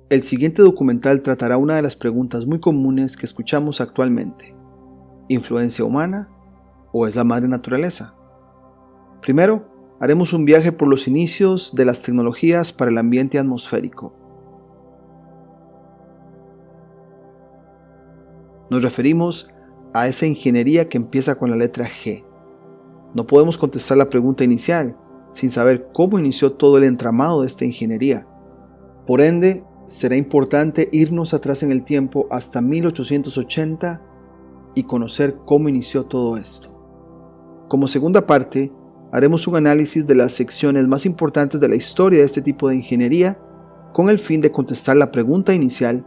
El siguiente documental tratará una de las preguntas muy comunes que escuchamos actualmente: ¿influencia humana o es la madre naturaleza? Primero, haremos un viaje por los inicios de las tecnologías para el ambiente atmosférico. Nos referimos a esa ingeniería que empieza con la letra G. No podemos contestar la pregunta inicial sin saber cómo inició todo el entramado de esta ingeniería. Por ende, será importante irnos atrás en el tiempo hasta 1880 y conocer cómo inició todo esto. Como segunda parte, haremos un análisis de las secciones más importantes de la historia de este tipo de ingeniería con el fin de contestar la pregunta inicial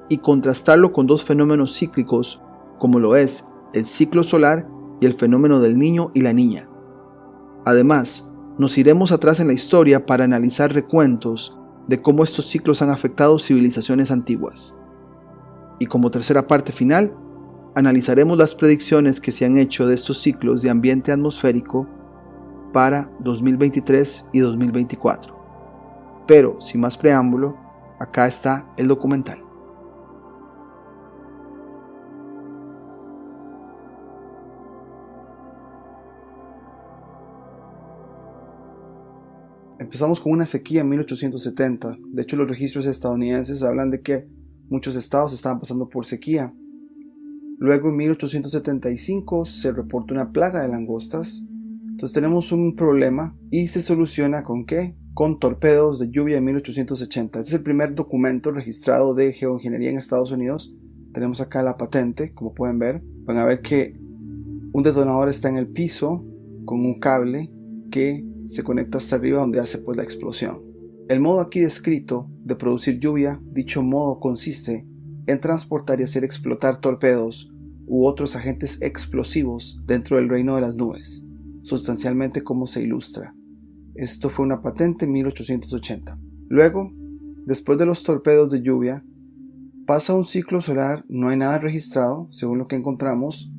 y contrastarlo con dos fenómenos cíclicos como lo es el ciclo solar y el fenómeno del niño y la niña. Además, nos iremos atrás en la historia para analizar recuentos de cómo estos ciclos han afectado civilizaciones antiguas. Y como tercera parte final, analizaremos las predicciones que se han hecho de estos ciclos de ambiente atmosférico para 2023 y 2024. Pero, sin más preámbulo, acá está el documental. Empezamos con una sequía en 1870. De hecho, los registros estadounidenses hablan de que muchos estados estaban pasando por sequía. Luego, en 1875, se reporta una plaga de langostas. Entonces tenemos un problema y se soluciona ¿con qué? Con torpedos de lluvia en 1880. Este es el primer documento registrado de geoingeniería en Estados Unidos. Tenemos acá la patente, como pueden ver. Van a ver que un detonador está en el piso con un cable que se conecta hasta arriba donde hace pues la explosión. El modo aquí descrito de producir lluvia, dicho modo consiste en transportar y hacer explotar torpedos u otros agentes explosivos dentro del reino de las nubes, sustancialmente como se ilustra. Esto fue una patente en 1880. Luego, después de los torpedos de lluvia, pasa un ciclo solar, no hay nada registrado según lo que encontramos,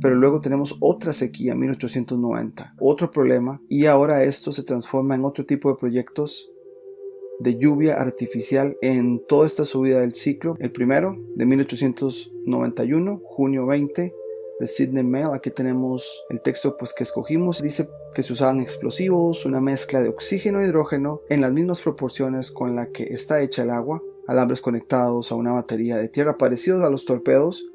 pero luego tenemos otra sequía en 1890, otro problema, y ahora esto se transforma en otro tipo de proyectos de lluvia artificial en toda esta subida del ciclo. El primero, de 1891, junio 20, de Sydney Mail. Aquí tenemos el texto pues que escogimos. Dice que se usaban explosivos, una mezcla de oxígeno e hidrógeno en las mismas proporciones con la que está hecha el agua, alambres conectados a una batería de tierra parecidos a los torpedos,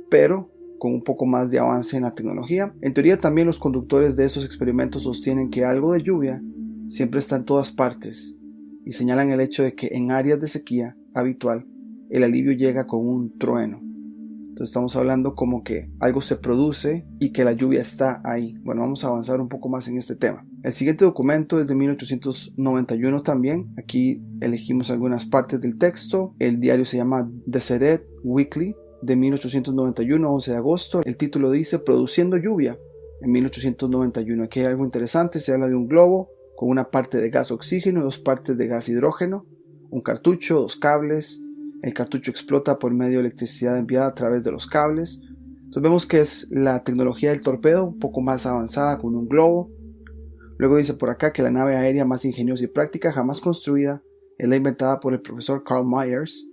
pero con un poco más de avance en la tecnología. En teoría también los conductores de esos experimentos sostienen que algo de lluvia siempre está en todas partes y señalan el hecho de que en áreas de sequía habitual el alivio llega con un trueno. Entonces estamos hablando como que algo se produce y que la lluvia está ahí. Bueno, vamos a avanzar un poco más en este tema. El siguiente documento es de 1891 también. Aquí elegimos algunas partes del texto. El diario se llama Deseret Weekly, de 1891, 11 de agosto. El título dice Produciendo lluvia en 1891. Aquí hay algo interesante, se habla de un globo con una parte de gas oxígeno y dos partes de gas hidrógeno, un cartucho, dos cables. El cartucho explota por medio de electricidad enviada a través de los cables. Entonces vemos que es la tecnología del torpedo un poco más avanzada con un globo. Luego dice por acá que la nave aérea más ingeniosa y práctica jamás construida es la inventada por el profesor Carl Myers.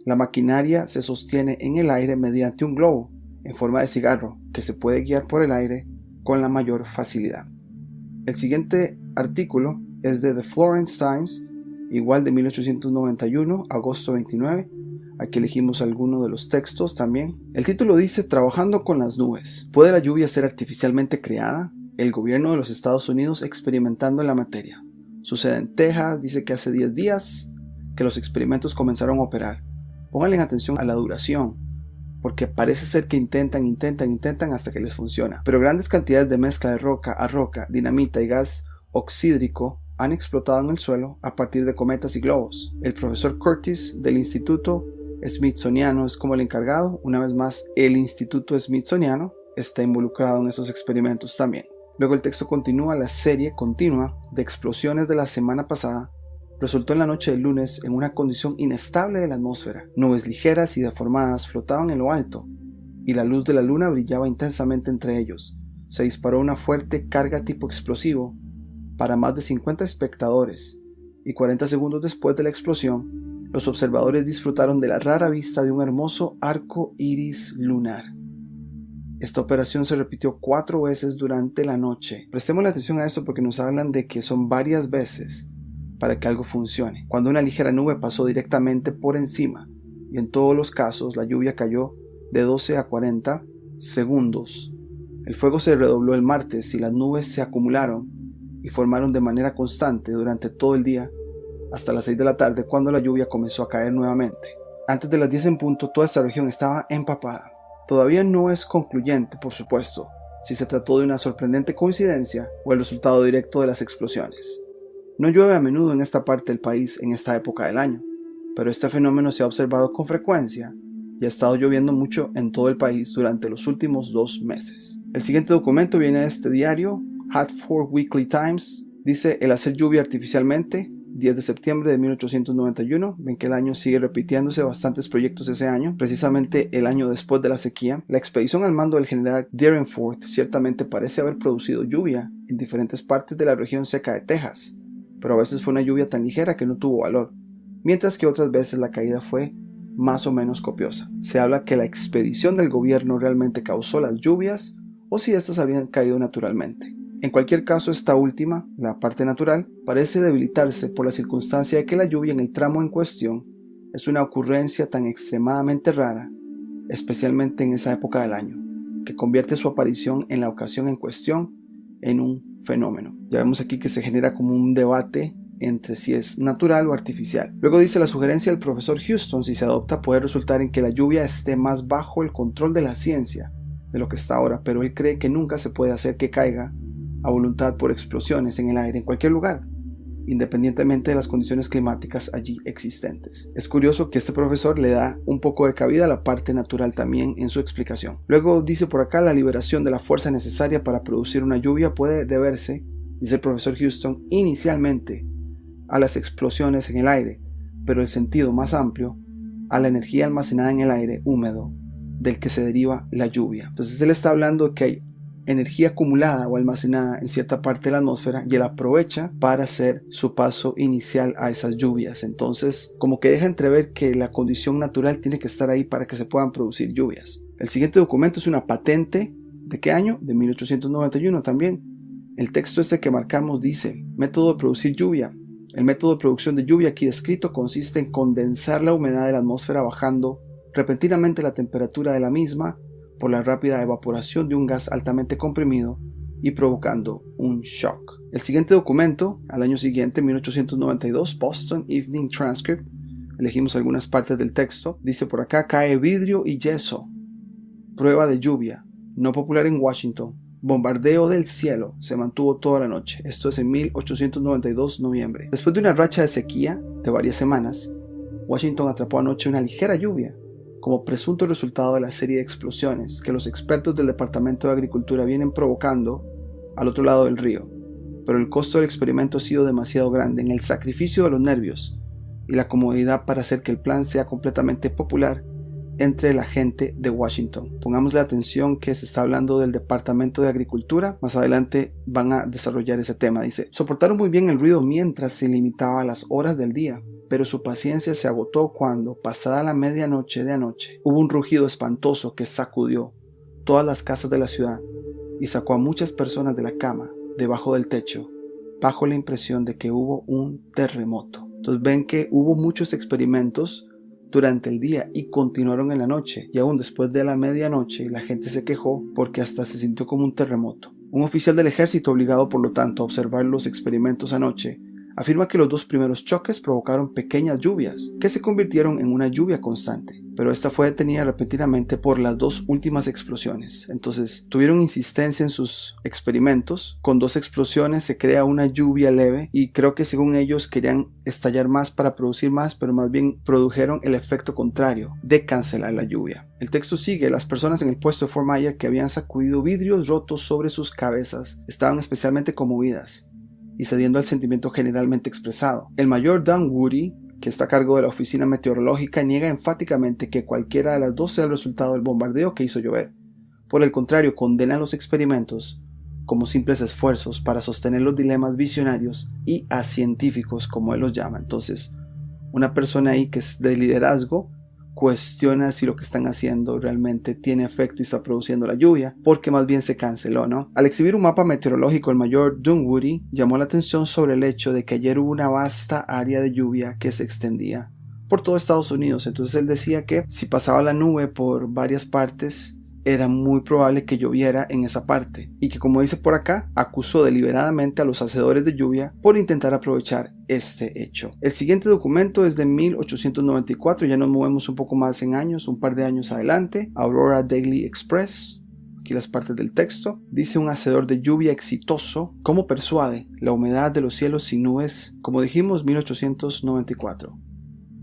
La maquinaria se sostiene en el aire mediante un globo en forma de cigarro que se puede guiar por el aire con la mayor facilidad. El siguiente artículo es de The Florence Times, igual de 1891, agosto 29. Aquí elegimos algunos de los textos también. El título dice Trabajando con las nubes. ¿Puede la lluvia ser artificialmente creada? El gobierno de los Estados Unidos experimentando en la materia. Sucede en Texas, dice que hace 10 días que los experimentos comenzaron a operar. Pónganle atención a la duración, porque parece ser que intentan hasta que les funciona. Pero grandes cantidades de mezcla de roca a roca, dinamita y gas oxídrico han explotado en el suelo a partir de cometas y globos. El profesor Curtis del Instituto Smithsoniano es como el encargado. Una vez más, el Instituto Smithsoniano está involucrado en esos experimentos también. Luego el texto continúa. La serie continua de explosiones de la semana pasada resultó en la noche del lunes en una condición inestable de la atmósfera. Nubes ligeras y deformadas flotaban en lo alto, y la luz de la luna brillaba intensamente entre ellos. Se disparó una fuerte carga tipo explosivo para más de 50 espectadores, y 40 segundos después de la explosión, los observadores disfrutaron de la rara vista de un hermoso arco iris lunar. Esta operación se repitió 4 veces durante la noche. Prestemos la atención a esto porque nos hablan de que son varias veces para que algo funcione. Cuando una ligera nube pasó directamente por encima, y en todos los casos la lluvia cayó de 12 a 40 segundos. El fuego se redobló el martes y las nubes se acumularon y formaron de manera constante durante todo el día hasta las 6 de la tarde, cuando la lluvia comenzó a caer nuevamente. Antes de las 10 en punto, toda esta región estaba empapada. Todavía no es concluyente, por supuesto, si se trató de una sorprendente coincidencia o el resultado directo de las explosiones. No llueve a menudo en esta parte del país en esta época del año, pero este fenómeno se ha observado con frecuencia y ha estado lloviendo mucho en todo el país durante los últimos 2 meses. El siguiente documento viene de este diario, Hartford Weekly Times. Dice: el hacer lluvia artificialmente, 10 de septiembre de 1891. Ven que el año sigue repitiéndose, bastantes proyectos ese año, precisamente el año después de la sequía. La expedición al mando del general Derenforth ciertamente parece haber producido lluvia en diferentes partes de la región seca de Texas, pero a veces fue una lluvia tan ligera que no tuvo valor, mientras que otras veces la caída fue más o menos copiosa. Se habla que la expedición del gobierno realmente causó las lluvias o si éstas habían caído naturalmente. En cualquier caso, esta última, la parte natural, parece debilitarse por la circunstancia de que la lluvia en el tramo en cuestión es una ocurrencia tan extremadamente rara, especialmente en esa época del año, que convierte su aparición en la ocasión en cuestión en un fenómeno. Ya vemos aquí que se genera como un debate entre si es natural o artificial. Luego dice: la sugerencia del profesor Houston, si se adopta, puede resultar en que la lluvia esté más bajo el control de la ciencia de lo que está ahora, pero él cree que nunca se puede hacer que caiga a voluntad por explosiones en el aire en cualquier lugar, independientemente de las condiciones climáticas allí existentes. Es curioso que este profesor le da un poco de cabida a la parte natural también en su explicación. Luego dice por acá: la liberación de la fuerza necesaria para producir una lluvia puede deberse, dice el profesor Houston, inicialmente a las explosiones en el aire, pero el sentido más amplio a la energía almacenada en el aire húmedo del que se deriva la lluvia. Entonces él está hablando de que hay energía acumulada o almacenada en cierta parte de la atmósfera y él aprovecha para hacer su paso inicial a esas lluvias. Entonces como que deja entrever que la condición natural tiene que estar ahí para que se puedan producir lluvias. El siguiente documento es una patente. ¿De qué año? De 1891 también. El texto este que marcamos dice: método de producir lluvia. El método de producción de lluvia aquí descrito consiste en condensar la humedad de la atmósfera bajando repentinamente la temperatura de la misma por la rápida evaporación de un gas altamente comprimido y provocando un shock. El siguiente documento, al año siguiente, 1892, Boston Evening Transcript, elegimos algunas partes del texto, dice por acá: cae vidrio y yeso, prueba de lluvia, no popular en Washington, bombardeo del cielo, se mantuvo toda la noche. Esto es en 1892, noviembre. Después de una racha de sequía de varias semanas, Washington atrapó anoche una ligera lluvia, como presunto resultado de la serie de explosiones que los expertos del Departamento de Agricultura vienen provocando al otro lado del río. Pero el costo del experimento ha sido demasiado grande en el sacrificio de los nervios y la comodidad para hacer que el plan sea completamente popular entre la gente de Washington. Pongámosle atención que se está hablando del Departamento de Agricultura. Más adelante van a desarrollar ese tema. Dice: soportaron muy bien el ruido mientras se limitaba a las horas del día, pero su paciencia se agotó cuando, pasada la medianoche de anoche, hubo un rugido espantoso que sacudió todas las casas de la ciudad y sacó a muchas personas de la cama debajo del techo, bajo la impresión de que hubo un terremoto. Entonces ven que hubo muchos experimentos durante el día y continuaron en la noche, y aún después de la medianoche la gente se quejó porque hasta se sintió como un terremoto. Un oficial del ejército, obligado por lo tanto a observar los experimentos anoche, afirma que los 2 primeros choques provocaron pequeñas lluvias que se convirtieron en una lluvia constante, pero esta fue detenida repentinamente por las 2 últimas explosiones. Entonces tuvieron insistencia en sus experimentos. Con 2 explosiones se crea una lluvia leve y creo que según ellos querían estallar más para producir más, pero más bien produjeron el efecto contrario de cancelar la lluvia. El texto sigue: las personas en el puesto de Fort Myer que habían sacudido vidrios rotos sobre sus cabezas estaban especialmente conmovidas y cediendo al sentimiento generalmente expresado. El mayor Dunwoody, que está a cargo de la oficina meteorológica, niega enfáticamente que cualquiera de las 2 sea el resultado del bombardeo que hizo llover. Por el contrario, condena los experimentos como simples esfuerzos para sostener los dilemas visionarios y acientíficos, como él los llama. Entonces, Una persona ahí que es de liderazgo cuestiona si lo que están haciendo realmente tiene efecto y está produciendo la lluvia, porque más bien se canceló, ¿no? Al exhibir un mapa meteorológico, el mayor Dunwoody llamó la atención sobre el hecho de que ayer hubo una vasta área de lluvia que se extendía por todo Estados Unidos. Entonces él decía que si pasaba la nube por varias partes, era muy probable que lloviera en esa parte, y que, como dice por acá, acusó deliberadamente a los hacedores de lluvia por intentar aprovechar este hecho. El siguiente documento es de 1894, ya nos movemos un poco más en años, un par de años adelante. Aurora Daily Express, aquí las partes del texto, dice: un hacedor de lluvia exitoso, ¿cómo persuade la humedad de los cielos sin nubes? Como dijimos, 1894.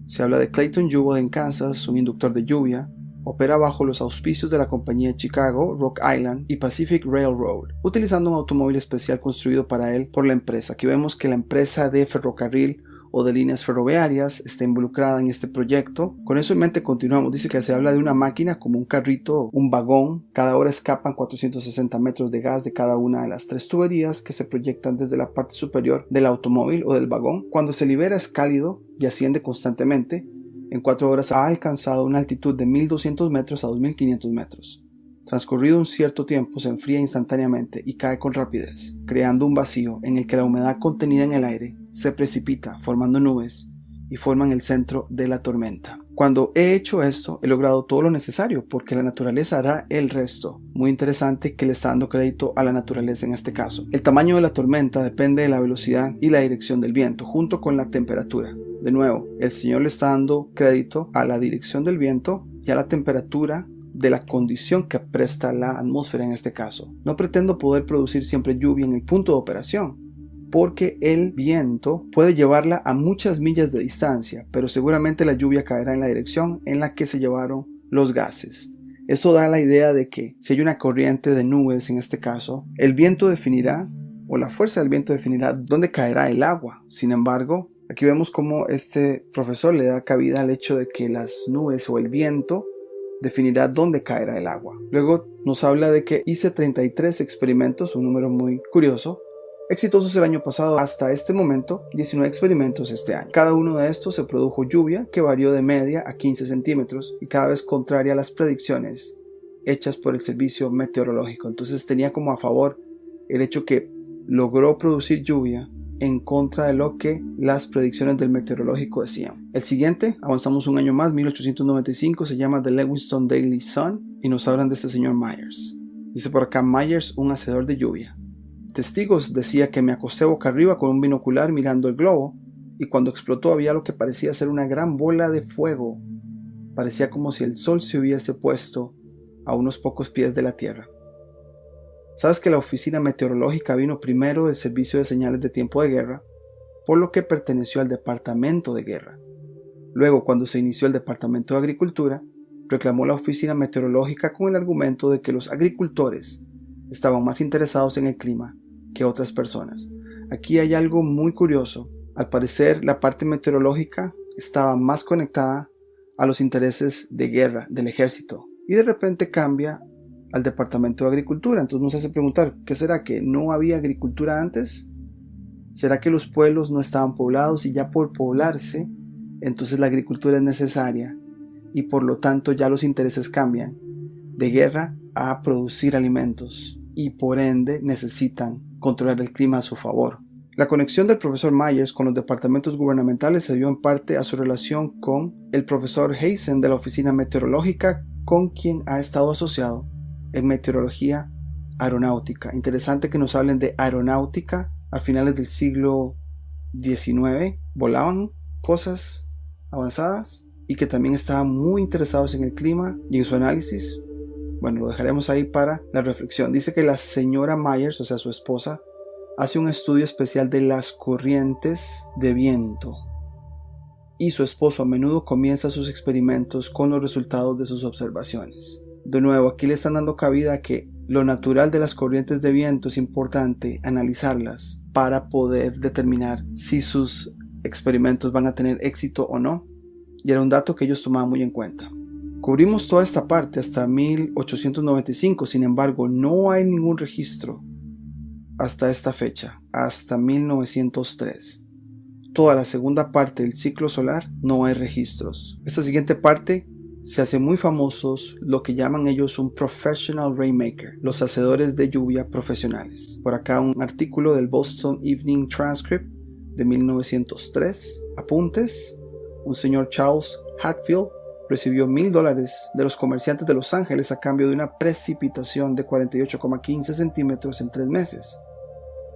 Se habla de Clayton Jewell en Kansas, un inductor de lluvia. Opera bajo los auspicios de la compañía Chicago, Rock Island y Pacific Railroad, utilizando un automóvil especial construido para él por la empresa. Aquí vemos que la empresa de ferrocarril o de líneas ferroviarias está involucrada en este proyecto. Con eso en mente continuamos. Dice que se habla de una máquina como un carrito, un vagón. Cada hora escapan 460 metros de gas de cada una de las 3 tuberías que se proyectan desde la parte superior del automóvil o del vagón. Cuando se libera es cálido y asciende constantemente. En 4 horas ha alcanzado una altitud de 1200 metros a 2500 metros. Transcurrido un cierto tiempo se enfría instantáneamente y cae con rapidez, creando un vacío en el que la humedad contenida en el aire se precipita formando nubes y forman el centro de la tormenta. Cuando he hecho esto, he logrado todo lo necesario porque la naturaleza hará el resto. Muy interesante que le está dando crédito a la naturaleza en este caso. El tamaño de la tormenta depende de la velocidad y la dirección del viento, junto con la temperatura. De nuevo, el Señor le está dando crédito a la dirección del viento y a la temperatura de la condición que presta la atmósfera en este caso. No pretendo poder producir siempre lluvia en el punto de operación, porque el viento puede llevarla a muchas millas de distancia, pero seguramente la lluvia caerá en la dirección en la que se llevaron los gases. Eso da la idea de que si hay una corriente de nubes en este caso, el viento definirá, o la fuerza del viento definirá dónde caerá el agua. Sin embargo, aquí vemos cómo este profesor le da cabida al hecho de que las nubes o el viento definirá dónde caerá el agua. Luego nos habla de que hice 33 experimentos, un número muy curioso, exitosos el año pasado. Hasta este momento, 19 experimentos este año. Cada uno de estos se produjo lluvia que varió de media a 15 centímetros y cada vez contraria a las predicciones hechas por el servicio meteorológico. Entonces tenía como a favor el hecho que logró producir lluvia en contra de lo que las predicciones del meteorológico decían. El siguiente, avanzamos un año más, 1895, se llama The Lewiston Daily Sun y nos hablan de este señor Myers. Dice por acá: Myers, un hacedor de lluvia. Testigos decía que me acosté boca arriba con un binocular mirando el globo y cuando explotó había lo que parecía ser una gran bola de fuego. Parecía como si el sol se hubiese puesto a unos pocos pies de la tierra. Sabes que la oficina meteorológica vino primero del servicio de señales de tiempo de guerra, por lo que perteneció al departamento de guerra. Luego, cuando se inició el departamento de agricultura, reclamó la oficina meteorológica con el argumento de que los agricultores estaban más interesados en el clima que otras personas. Aquí hay algo muy curioso. Al parecer, la parte meteorológica estaba más conectada a los intereses de guerra del ejército y de repente cambia al departamento de agricultura. Entonces nos hace preguntar, ¿qué será? ¿Que no había agricultura antes? ¿Será que los pueblos no estaban poblados y ya por poblarse, entonces la agricultura es necesaria y por lo tanto ya los intereses cambian de guerra a producir alimentos y por ende necesitan controlar el clima a su favor? La conexión del profesor Myers con los departamentos gubernamentales se dio en parte a su relación con el profesor Hazen de la oficina meteorológica, con quien ha estado asociado en meteorología aeronáutica. Interesante que nos hablen de aeronáutica a finales del siglo XIX. Volaban cosas avanzadas y que también estaban muy interesados en el clima y en su análisis. Bueno, lo dejaremos ahí para la reflexión. Dice que la señora Myers, o sea su esposa, hace un estudio especial de las corrientes de viento y su esposo a menudo comienza sus experimentos con los resultados de sus observaciones. De nuevo, aquí le están dando cabida a que lo natural de las corrientes de viento es importante analizarlas para poder determinar si sus experimentos van a tener éxito o no, y era un dato que ellos tomaban muy en cuenta. Cubrimos toda esta parte hasta 1895, sin embargo no hay ningún registro hasta esta fecha, hasta 1903. toda la segunda parte del ciclo solar no hay registros. Esta siguiente parte se hace muy famosos lo que llaman ellos un professional rainmaker, los hacedores de lluvia profesionales. Por acá un artículo del Boston Evening Transcript de 1903. Apuntes: un señor Charles Hatfield recibió $1,000 de los comerciantes de Los Ángeles a cambio de una precipitación de 48,15 centímetros en 3 meses.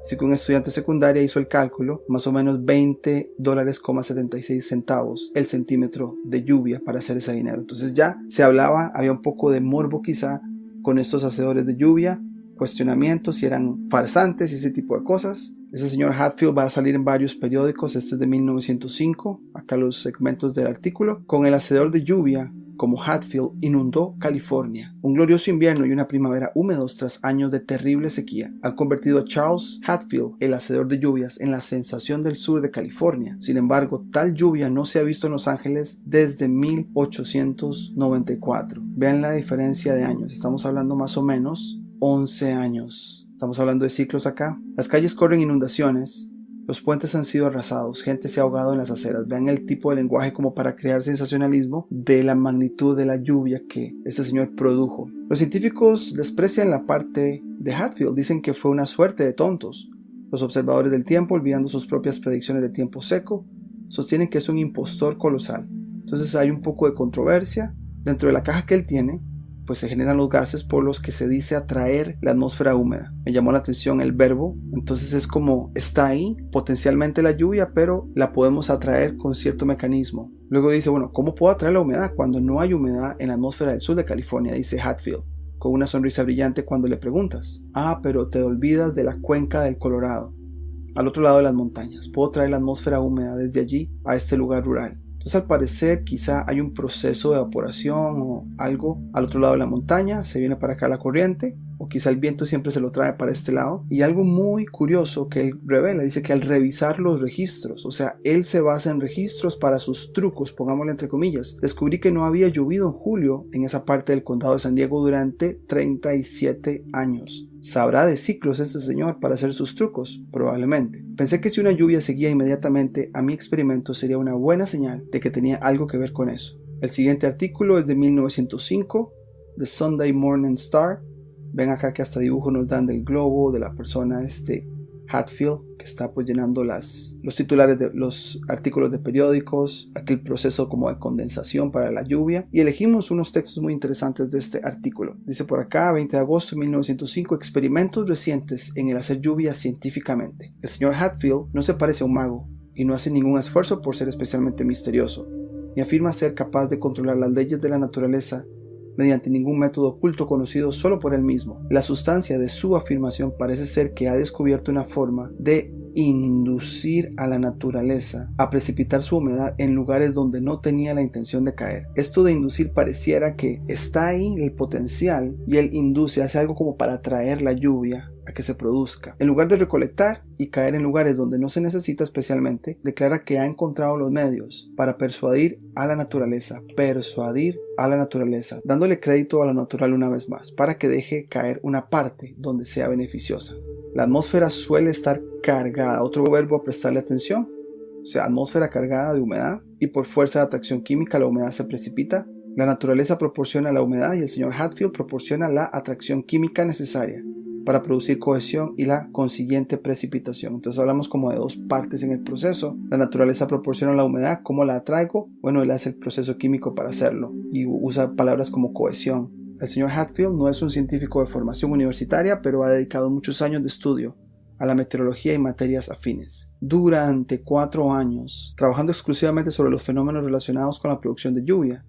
Si un estudiante secundaria hizo el cálculo, más o menos $20.76 el centímetro de lluvia para hacer ese dinero. Entonces ya se hablaba, había un poco de morbo quizá con estos hacedores de lluvia, cuestionamientos si eran farsantes y ese tipo de cosas. Ese señor Hatfield va a salir en varios periódicos, este es de 1905, acá los segmentos del artículo. Con el hacedor de lluvia como Hatfield inundó California. Un glorioso invierno y una primavera húmedos tras años de terrible sequía han convertido a Charles Hatfield, el hacedor de lluvias, en la sensación del sur de California. Sin embargo, tal lluvia no se ha visto en Los Ángeles desde 1894. Vean la diferencia de años, estamos hablando más o menos 11 años. Estamos hablando de ciclos acá. Las calles corren inundaciones. Los puentes han sido arrasados, gente se ha ahogado en las aceras. Vean el tipo de lenguaje como para crear sensacionalismo de la magnitud de la lluvia que este señor produjo. Los científicos desprecian la parte de Hatfield, dicen que fue una suerte de tontos. Los observadores del tiempo, olvidando sus propias predicciones de tiempo seco, sostienen que es un impostor colosal. Entonces hay un poco de controversia. Dentro de la caja que él tiene, pues se generan los gases por los que se dice atraer la atmósfera húmeda. Me llamó la atención el verbo, entonces es como está ahí potencialmente la lluvia, pero la podemos atraer con cierto mecanismo. Luego dice, bueno, ¿cómo puedo atraer la humedad cuando no hay humedad en la atmósfera del sur de California? Dice Hatfield, con una sonrisa brillante cuando le preguntas. Pero te olvidas de la cuenca del Colorado, al otro lado de las montañas. Puedo traer la atmósfera húmeda desde allí a este lugar rural. Entonces al parecer quizá hay un proceso de evaporación o algo al otro lado de la montaña, se viene para acá la corriente, o quizá el viento siempre se lo trae para este lado. Y algo muy curioso que él revela, dice que al revisar los registros, o sea, él se basa en registros para sus trucos, pongámosle entre comillas, descubrí que no había llovido en julio en esa parte del condado de San Diego durante 37 años. ¿Sabrá de ciclos este señor para hacer sus trucos? Probablemente. Pensé que si una lluvia seguía inmediatamente a mi experimento sería una buena señal de que tenía algo que ver con eso. El siguiente artículo es de 1905, The Sunday Morning Star. Ven acá que hasta dibujo nos dan del globo, de la persona Hatfield, que está pues llenando los titulares de los artículos de periódicos, aquel proceso como de condensación para la lluvia, y elegimos unos textos muy interesantes de este artículo. Dice por acá, 20 de agosto de 1905, experimentos recientes en el hacer lluvia científicamente. El señor Hatfield no se parece a un mago, y no hace ningún esfuerzo por ser especialmente misterioso, ni afirma ser capaz de controlar las leyes de la naturaleza mediante ningún método oculto conocido solo por él mismo. La sustancia de su afirmación parece ser que ha descubierto una forma de inducir a la naturaleza a precipitar su humedad en lugares donde no tenía la intención de caer. Esto de inducir pareciera que está ahí el potencial y él induce, hace algo como para atraer la lluvia a que se produzca. En lugar de recolectar y caer en lugares donde no se necesita especialmente, declara que ha encontrado los medios para persuadir a la naturaleza, dándole crédito a lo natural una vez más, para que deje caer una parte donde sea beneficiosa. La atmósfera suele estar cargada, otro verbo a prestarle atención, o sea, atmósfera cargada de humedad, y por fuerza de atracción química la humedad se precipita. La naturaleza proporciona la humedad y el señor Hatfield proporciona la atracción química necesaria para producir cohesión y la consiguiente precipitación. Entonces hablamos como de dos partes en el proceso. La naturaleza proporciona la humedad, ¿cómo la atraigo? Bueno, él hace el proceso químico para hacerlo y usa palabras como cohesión. El señor Hatfield no es un científico de formación universitaria, pero ha dedicado muchos años de estudio a la meteorología y materias afines. Durante 4 años, trabajando exclusivamente sobre los fenómenos relacionados con la producción de lluvia.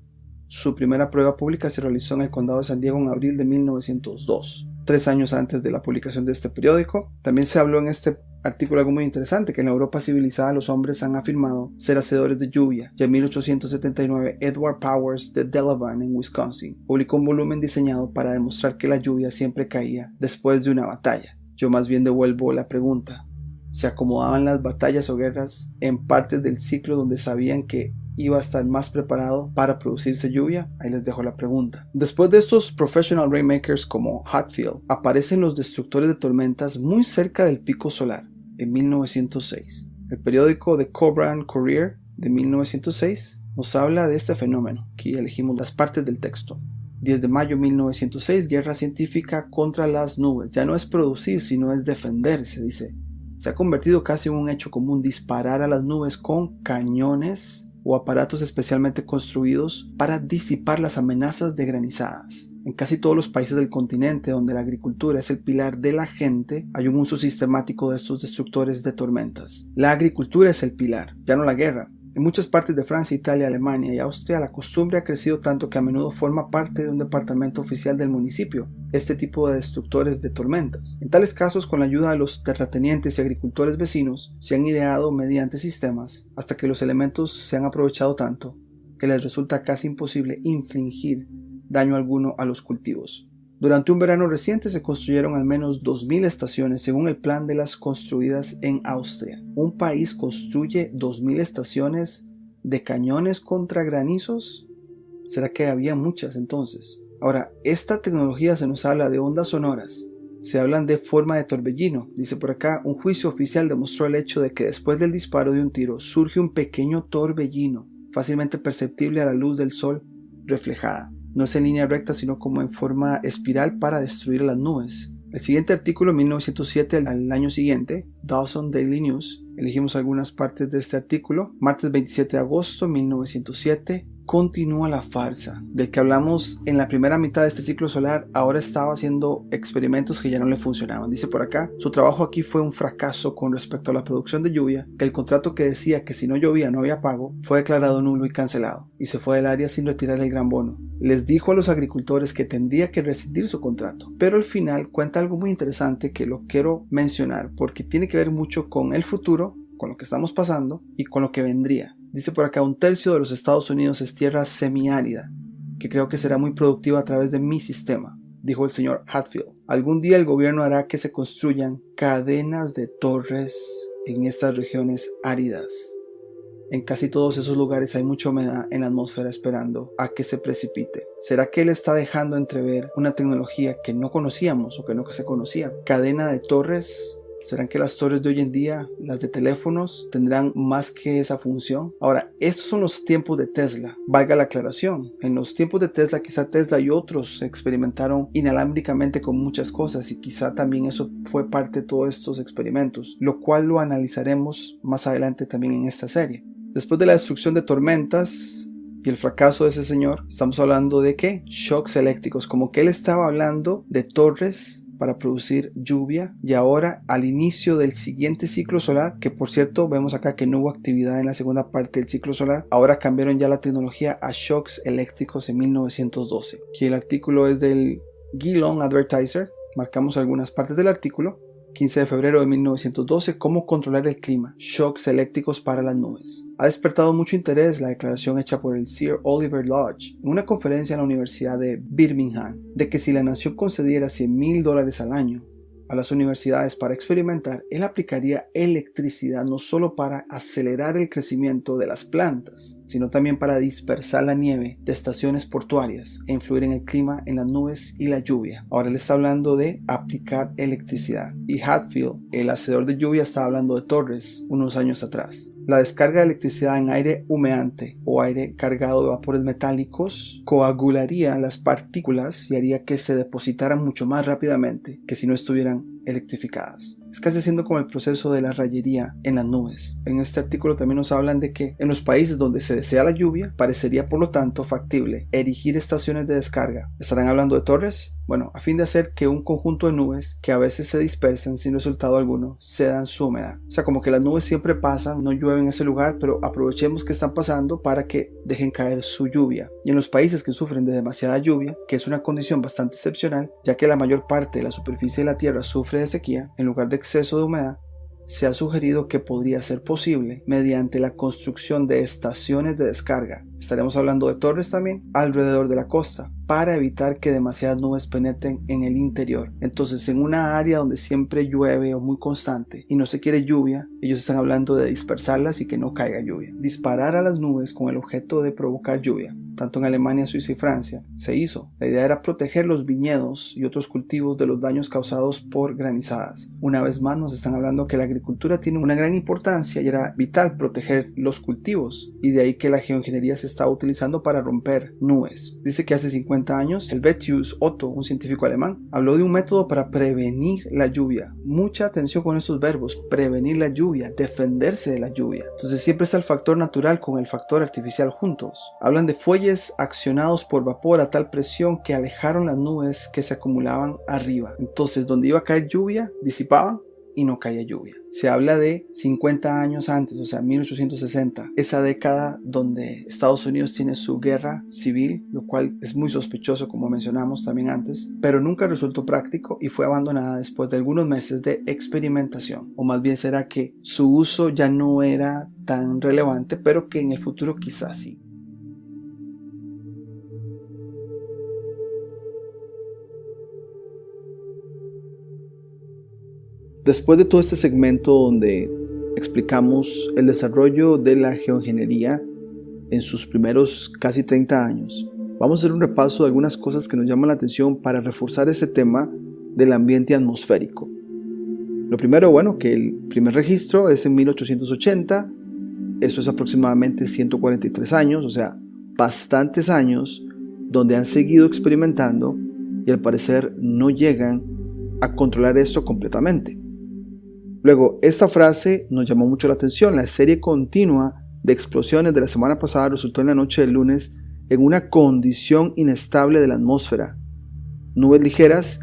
Su primera prueba pública se realizó en el condado de San Diego en abril de 1902. 3 años antes de la publicación de este periódico. También se habló en este artículo algo muy interesante, que en la Europa civilizada los hombres han afirmado ser hacedores de lluvia. Ya en 1879, Edward Powers de Delavan en Wisconsin publicó un volumen diseñado para demostrar que la lluvia siempre caía después de una batalla. Yo más bien devuelvo la pregunta. ¿Se acomodaban las batallas o guerras en partes del ciclo donde sabían que iba a estar más preparado para producirse lluvia? Ahí les dejo la pregunta. Después de estos professional rainmakers como Hatfield, aparecen los destructores de tormentas muy cerca del pico solar en 1906. El periódico The Cobran Courier de 1906 nos habla de este fenómeno. Aquí elegimos las partes del texto. 10 de mayo de 1906, guerra científica contra las nubes. Ya no es producir, sino es defender, se dice. Se ha convertido casi en un hecho común disparar a las nubes con cañones o aparatos especialmente construidos para disipar las amenazas de granizadas. En casi todos los países del continente donde la agricultura es el pilar de la gente, hay un uso sistemático de estos destructores de tormentas. La agricultura es el pilar, ya no la guerra. En muchas partes de Francia, Italia, Alemania y Austria, la costumbre ha crecido tanto que a menudo forma parte de un departamento oficial del municipio, este tipo de destructores de tormentas. En tales casos, con la ayuda de los terratenientes y agricultores vecinos, se han ideado mediante sistemas hasta que los elementos se han aprovechado tanto que les resulta casi imposible infligir daño alguno a los cultivos. Durante un verano reciente se construyeron al menos 2.000 estaciones según el plan de las construidas en Austria. ¿Un país construye 2.000 estaciones de cañones contra granizos? ¿Será que había muchas entonces? Ahora, esta tecnología se nos habla de ondas sonoras. Se hablan de forma de torbellino. Dice por acá, un juicio oficial demostró el hecho de que después del disparo de un tiro surge un pequeño torbellino, fácilmente perceptible a la luz del sol reflejada. No es en línea recta, sino como en forma espiral para destruir las nubes. El siguiente artículo, 1907, al año siguiente, Dawson Daily News. Elegimos algunas partes de este artículo. Martes 27 de agosto, 1907. Continúa la farsa. Del que hablamos en la primera mitad de este ciclo solar, ahora estaba haciendo experimentos que ya no le funcionaban. Dice por acá, su trabajo aquí fue un fracaso con respecto a la producción de lluvia, que el contrato que decía que si no llovía no había pago, fue declarado nulo y cancelado, y se fue del área sin retirar el gran bono. Les dijo a los agricultores que tendría que rescindir su contrato, pero al final cuenta algo muy interesante que lo quiero mencionar porque tiene que ver mucho con el futuro, con lo que estamos pasando y con lo que vendría. Dice por acá, 1/3 de los Estados Unidos es tierra semiárida, que creo que será muy productiva a través de mi sistema, dijo el señor Hatfield. Algún día el gobierno hará que se construyan cadenas de torres en estas regiones áridas. En casi todos esos lugares hay mucha humedad en la atmósfera esperando a que se precipite. ¿Será que él está dejando entrever una tecnología que no conocíamos o que no se conocía? Cadena de torres. ¿Serán que las torres de hoy en día, las de teléfonos, tendrán más que esa función? Ahora, estos son los tiempos de Tesla. Valga la aclaración. En los tiempos de Tesla, quizá Tesla y otros experimentaron inalámbricamente con muchas cosas y quizá también eso fue parte de todos estos experimentos, lo cual lo analizaremos más adelante también en esta serie. Después de la destrucción de tormentas y el fracaso de ese señor, estamos hablando de ¿qué? Shocks eléctricos, como que él estaba hablando de torres para producir lluvia, y ahora al inicio del siguiente ciclo solar, que por cierto vemos acá que no hubo actividad en la segunda parte del ciclo solar, ahora cambiaron ya la tecnología a shocks eléctricos en 1912. Aquí el artículo es del Geelong Advertiser, marcamos algunas partes del artículo. 15 de febrero de 1912, cómo controlar el clima, shocks eléctricos para las nubes. Ha despertado mucho interés la declaración hecha por el Sir Oliver Lodge en una conferencia en la Universidad de Birmingham, de que si la nación concediera $100,000 al año a las universidades para experimentar, él aplicaría electricidad no solo para acelerar el crecimiento de las plantas, sino también para dispersar la nieve de estaciones portuarias e influir en el clima, en las nubes y la lluvia. Ahora él está hablando de aplicar electricidad, y Hatfield, el hacedor de lluvia, estaba hablando de torres unos años atrás. La descarga de electricidad en aire humeante o aire cargado de vapores metálicos coagularía las partículas y haría que se depositaran mucho más rápidamente que si no estuvieran electrificadas. Es casi haciendo como el proceso de la rayería en las nubes. En este artículo también nos hablan de que en los países donde se desea la lluvia, parecería por lo tanto factible erigir estaciones de descarga. ¿Estarán hablando de torres? Bueno, a fin de hacer que un conjunto de nubes que a veces se dispersan sin resultado alguno cedan su humedad. O sea, como que las nubes siempre pasan, no llueve en ese lugar, pero aprovechemos que están pasando para que dejen caer su lluvia. Y en los países que sufren de demasiada lluvia, que es una condición bastante excepcional, ya que la mayor parte de la superficie de la Tierra sufre de sequía, en lugar de exceso de humedad, se ha sugerido que podría ser posible mediante la construcción de estaciones de descarga. Estaremos hablando de torres también alrededor de la costa para evitar que demasiadas nubes penetren en el interior. Entonces, en una área donde siempre llueve o muy constante y no se quiere lluvia, ellos están hablando de dispersarlas y que no caiga lluvia. Disparar a las nubes con el objeto de provocar lluvia. tanto en Alemania, Suiza y Francia, se hizo. La idea era proteger los viñedos y otros cultivos de los daños causados por granizadas. Una vez más nos están hablando que la agricultura tiene una gran importancia y era vital proteger los cultivos, y de ahí que la geoingeniería se estaba utilizando para romper nubes. Dice que hace 50 años Helvetius Otto, un científico alemán, habló de un método para prevenir la lluvia. Mucha atención con estos verbos: prevenir la lluvia, defenderse de la lluvia. Entonces siempre está el factor natural con el factor artificial juntos. Hablan de fuelles accionados por vapor a tal presión que alejaron las nubes que se acumulaban arriba. Entonces donde iba a caer lluvia, disipaban y no caía lluvia. Se habla de 50 años antes, o sea 1860, esa década donde Estados Unidos tiene su guerra civil, lo cual es muy sospechoso, como mencionamos también antes, pero nunca resultó práctico y fue abandonada después de algunos meses de experimentación. O más bien será que su uso ya no era tan relevante, pero que en el futuro quizás sí. Después de todo este segmento donde explicamos el desarrollo de la geoingeniería en sus primeros casi 30 años, vamos a hacer un repaso de algunas cosas que nos llaman la atención para reforzar ese tema del ambiente atmosférico. Lo primero, bueno, que el primer registro es en 1880, eso es aproximadamente 143 años, o sea, bastantes años donde han seguido experimentando y al parecer no llegan a controlar esto completamente. Luego, esta frase nos llamó mucho la atención. La serie continua de explosiones de la semana pasada resultó en la noche del lunes en una condición inestable de la atmósfera. Nubes ligeras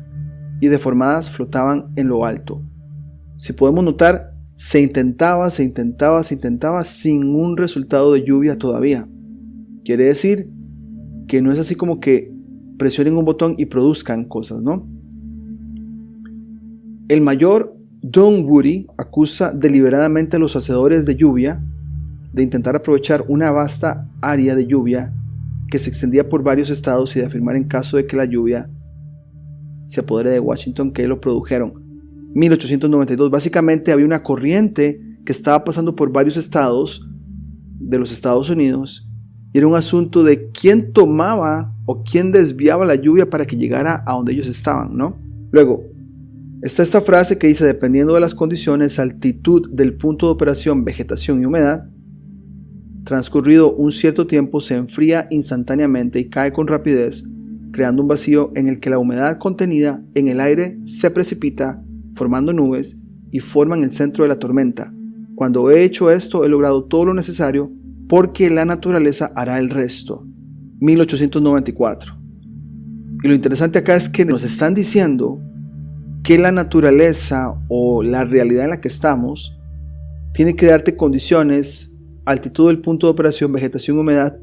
y deformadas flotaban en lo alto. Si podemos notar, se intentaba sin un resultado de lluvia todavía. Quiere decir que no es así como que presionen un botón y produzcan cosas, ¿no? El mayor Dunwoody acusa deliberadamente a los hacedores de lluvia de intentar aprovechar una vasta área de lluvia que se extendía por varios estados y de afirmar en caso de que la lluvia se apodere de Washington que lo produjeron. 1892, básicamente había una corriente que estaba pasando por varios estados de los Estados Unidos y era un asunto de quién tomaba o quién desviaba la lluvia para que llegara a donde ellos estaban, ¿no? Luego, está esta frase que dice: dependiendo de las condiciones, altitud del punto de operación, vegetación y humedad, transcurrido un cierto tiempo se enfría instantáneamente y cae con rapidez, creando un vacío en el que la humedad contenida en el aire se precipita, formando nubes y forman el centro de la tormenta. Cuando he hecho esto, he logrado todo lo necesario porque la naturaleza hará el resto. 1894. Y lo interesante acá es que nos están diciendo que la naturaleza o la realidad en la que estamos tiene que darte condiciones, altitud del punto de operación, vegetación, humedad,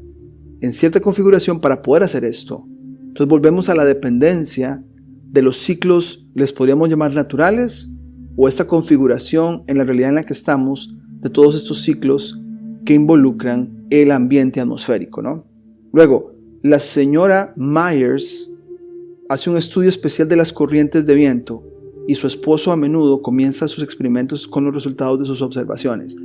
en cierta configuración para poder hacer esto. Entonces volvemos a la dependencia de los ciclos, les podríamos llamar naturales, o esta configuración en la realidad en la que estamos de todos estos ciclos que involucran el ambiente atmosférico, ¿no? Luego, la señora Myers hace un estudio especial de las corrientes de viento y su esposo a menudo comienza sus experimentos con los resultados de sus observaciones.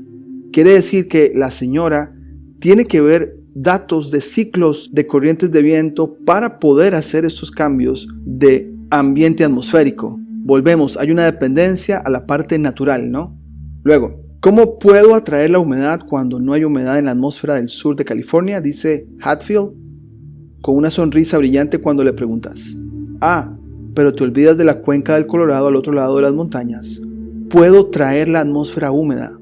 Quiere decir que la señora tiene que ver datos de ciclos de corrientes de viento para poder hacer estos cambios de ambiente atmosférico. Volvemos, hay una dependencia a la parte natural, ¿no? Luego, ¿cómo puedo atraer la humedad cuando no hay humedad en la atmósfera del sur de California? Dice Hatfield, con una sonrisa brillante cuando le preguntas. Pero te olvidas de la cuenca del Colorado al otro lado de las montañas. Puedo traer la atmósfera húmeda.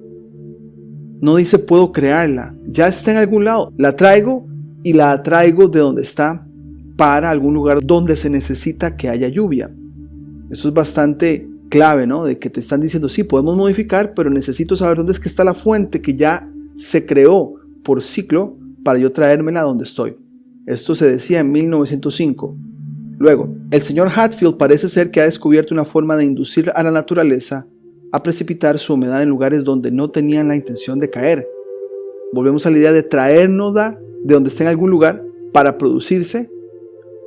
No dice puedo crearla, ya está en algún lado. La traigo y la atraigo de donde está para algún lugar donde se necesita que haya lluvia. Eso es bastante clave, ¿no? De que te están diciendo, sí, podemos modificar, pero necesito saber dónde es que está la fuente que ya se creó por ciclo para yo traérmela a donde estoy. Esto se decía en 1905. Luego, el señor Hatfield parece ser que ha descubierto una forma de inducir a la naturaleza a precipitar su humedad en lugares donde no tenían la intención de caer. Volvemos a la idea de traérnosla de donde está en algún lugar para producirse,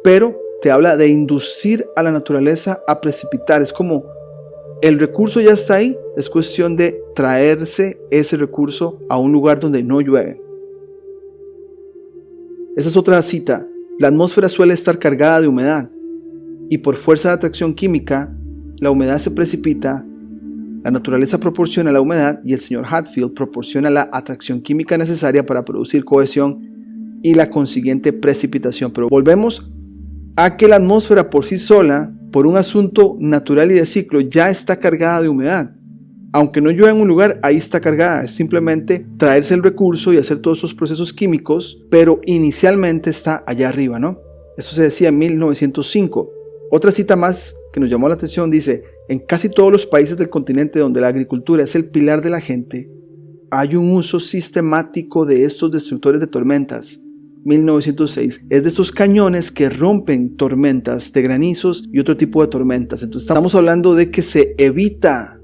pero te habla de inducir a la naturaleza a precipitar. Es como el recurso ya está ahí, es cuestión de traerse ese recurso a un lugar donde no llueve. Esa es otra cita. La atmósfera suele estar cargada de humedad y por fuerza de atracción química, la humedad se precipita, la naturaleza proporciona la humedad y el señor Hatfield proporciona la atracción química necesaria para producir cohesión y la consiguiente precipitación. Pero volvemos a que la atmósfera por sí sola, por un asunto natural y de ciclo, ya está cargada de humedad. Aunque no llueva en un lugar, ahí está cargada. Es simplemente traerse el recurso y hacer todos esos procesos químicos, pero inicialmente está allá arriba, ¿no? Eso se decía en 1905. Otra cita más que nos llamó la atención dice: en casi todos los países del continente donde la agricultura es el pilar de la gente, hay un uso sistemático de estos destructores de tormentas. 1906, es de estos cañones que rompen tormentas de granizos y otro tipo de tormentas. Entonces estamos hablando de que se evita,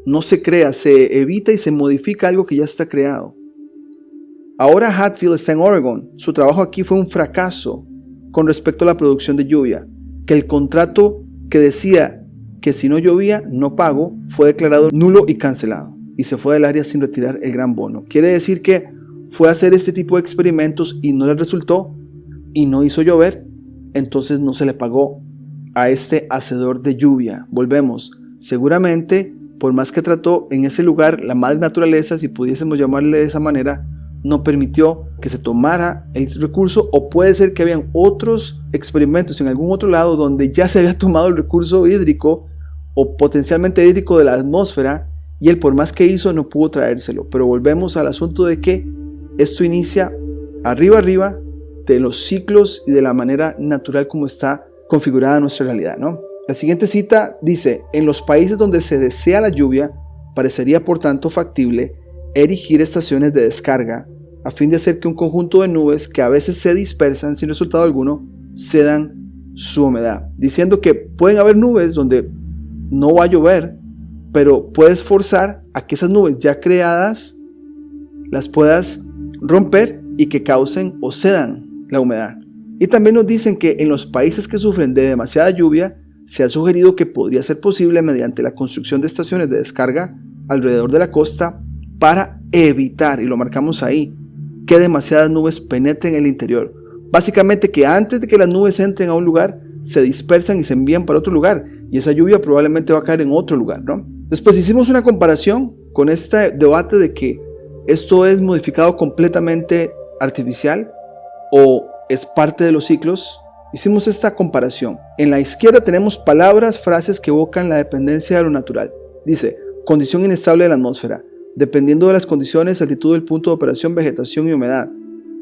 no se crea, se evita y se modifica algo que ya está creado. Ahora Hatfield está en Oregon. Su trabajo aquí fue un fracaso con respecto a la producción de lluvia, que el contrato que decía que si no llovía no pago fue declarado nulo y cancelado, y se fue del área sin retirar el gran bono. Quiere decir que fue a hacer este tipo de experimentos y no le resultó y no hizo llover, entonces no se le pagó a este hacedor de lluvia. Volvemos, seguramente por más que trató en ese lugar, la madre naturaleza, si pudiésemos llamarle de esa manera, no permitió que se tomara el recurso, o puede ser que habían otros experimentos en algún otro lado donde ya se había tomado el recurso hídrico o potencialmente hídrico de la atmósfera y él por más que hizo no pudo traérselo. Pero volvemos al asunto de que esto inicia arriba de los ciclos y de la manera natural como está configurada nuestra realidad, ¿no? La siguiente cita dice: en los países donde se desea la lluvia, parecería por tanto factible erigir estaciones de descarga a fin de hacer que un conjunto de nubes que a veces se dispersan sin resultado alguno cedan su humedad, diciendo que pueden haber nubes donde no va a llover, pero puedes forzar a que esas nubes ya creadas las puedas romper y que causen o cedan la humedad. Y también nos dicen que en los países que sufren de demasiada lluvia se ha sugerido que podría ser posible mediante la construcción de estaciones de descarga alrededor de la costa para evitar, y lo marcamos ahí, que demasiadas nubes penetren en el interior. Básicamente que antes de que las nubes entren a un lugar, se dispersan y se envían para otro lugar, y esa lluvia probablemente va a caer en otro lugar, ¿no? Después hicimos una comparación con este debate de que esto es modificado completamente artificial o es parte de los ciclos. Hicimos esta comparación. En la izquierda tenemos palabras, frases que evocan la dependencia de lo natural. Dice: condición inestable de la atmósfera. Dependiendo de las condiciones, altitud del punto de operación, vegetación y humedad.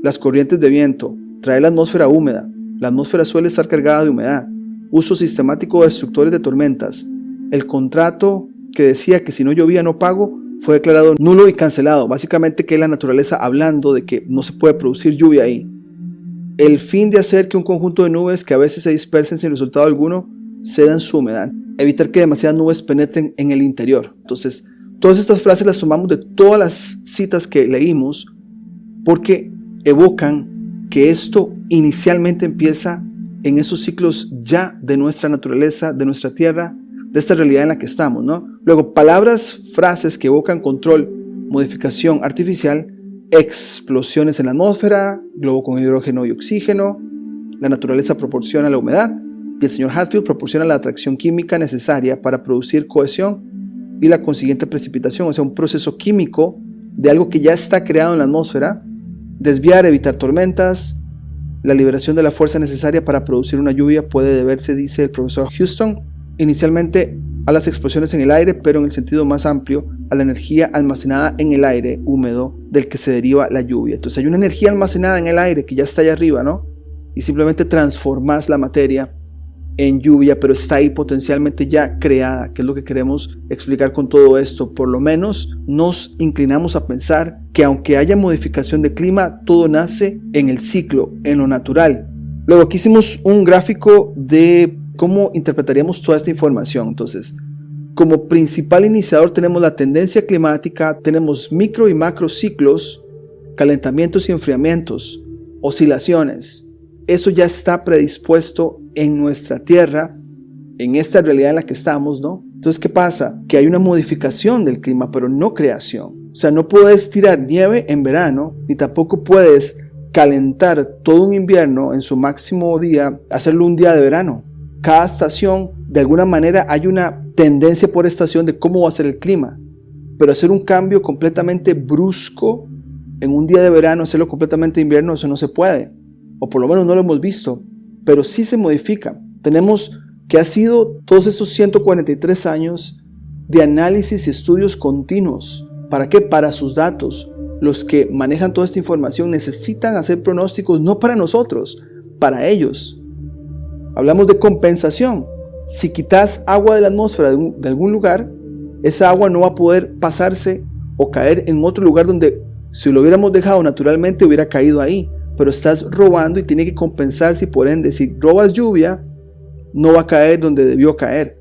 Las corrientes de viento. Trae la atmósfera húmeda. La atmósfera suele estar cargada de humedad. Uso sistemático de destructores de tormentas. El contrato que decía que si no llovía no pago fue declarado nulo y cancelado. Básicamente que es la naturaleza hablando de que no se puede producir lluvia ahí. El fin de hacer que un conjunto de nubes que a veces se dispersen sin resultado alguno cedan su humedad. Evitar que demasiadas nubes penetren en el interior. Entonces, todas estas frases las tomamos de todas las citas que leímos porque evocan que esto inicialmente empieza en esos ciclos ya de nuestra naturaleza, de nuestra tierra, de esta realidad en la que estamos, ¿no? Luego, palabras, frases que evocan control, modificación artificial, explosiones en la atmósfera, globo con hidrógeno y oxígeno, la naturaleza proporciona la humedad y el señor Hatfield proporciona la atracción química necesaria para producir cohesión y la consiguiente precipitación, o sea, un proceso químico de algo que ya está creado en la atmósfera, desviar, evitar tormentas. La liberación de la fuerza necesaria para producir una lluvia puede deberse, dice el profesor Houston, inicialmente a las explosiones en el aire, pero en el sentido más amplio, a la energía almacenada en el aire húmedo del que se deriva la lluvia. Entonces hay una energía almacenada en el aire que ya está allá arriba, ¿no? Y simplemente transformas la materia en lluvia, pero está ahí potencialmente ya creada, que es lo que queremos explicar con todo esto. Por lo menos nos inclinamos a pensar que aunque haya modificación de clima, todo nace en el ciclo, en lo natural. Luego aquí hicimos un gráfico de cómo interpretaríamos toda esta información. Entonces, como principal iniciador tenemos la tendencia climática, tenemos micro y macro ciclos, calentamientos y enfriamientos, oscilaciones. Eso ya está predispuesto en nuestra tierra, en esta realidad en la que estamos, ¿no? Entonces, ¿qué pasa? Que hay una modificación del clima, pero no creación. O sea, no puedes tirar nieve en verano, ni tampoco puedes calentar todo un invierno en su máximo día, hacerlo un día de verano. Cada estación, de alguna manera, hay una tendencia por estación de cómo va a ser el clima. Pero hacer un cambio completamente brusco en un día de verano, hacerlo completamente de invierno, eso no se puede. O por lo menos no lo hemos visto. Pero sí se modifica. Tenemos que ha sido todos estos 143 años de análisis y estudios continuos. ¿Para qué? Para sus datos. Los que manejan toda esta información necesitan hacer pronósticos no para nosotros, para ellos. Hablamos de compensación. Si quitas agua de la atmósfera de algún lugar, esa agua no va a poder pasarse o caer en otro lugar donde si lo hubiéramos dejado naturalmente hubiera caído ahí. Pero estás robando y tiene que compensarse y por ende si robas lluvia no va a caer donde debió caer.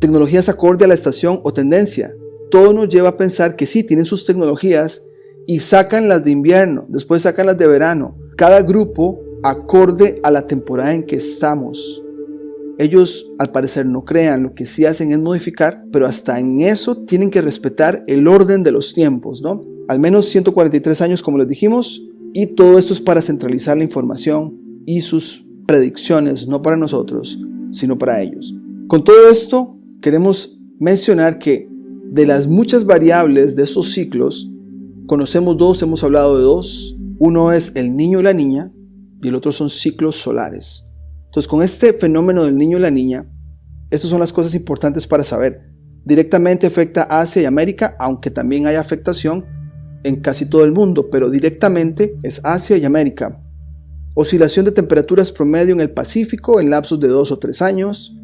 Tecnologías acorde a la estación o tendencia. Todo nos lleva a pensar que sí, tienen sus tecnologías y sacan las de invierno, después sacan las de verano. Cada grupo acorde a la temporada en que estamos. Ellos al parecer no crean, lo que sí hacen es modificar, pero hasta en eso tienen que respetar el orden de los tiempos, ¿no? Al menos 143 años como les dijimos, y todo esto es para centralizar la información y sus predicciones, no para nosotros, sino para ellos. Con todo esto, queremos mencionar que de las muchas variables de estos ciclos, conocemos dos, hemos hablado de dos. Uno es el niño y la niña, y el otro son ciclos solares. Entonces, con este fenómeno del niño y la niña, estas son las cosas importantes para saber. Directamente afecta a Asia y América, aunque también hay afectación en casi todo el mundo, pero directamente es Asia y América. Oscilación de temperaturas promedio en el Pacífico en lapsos de 2 o 3 años.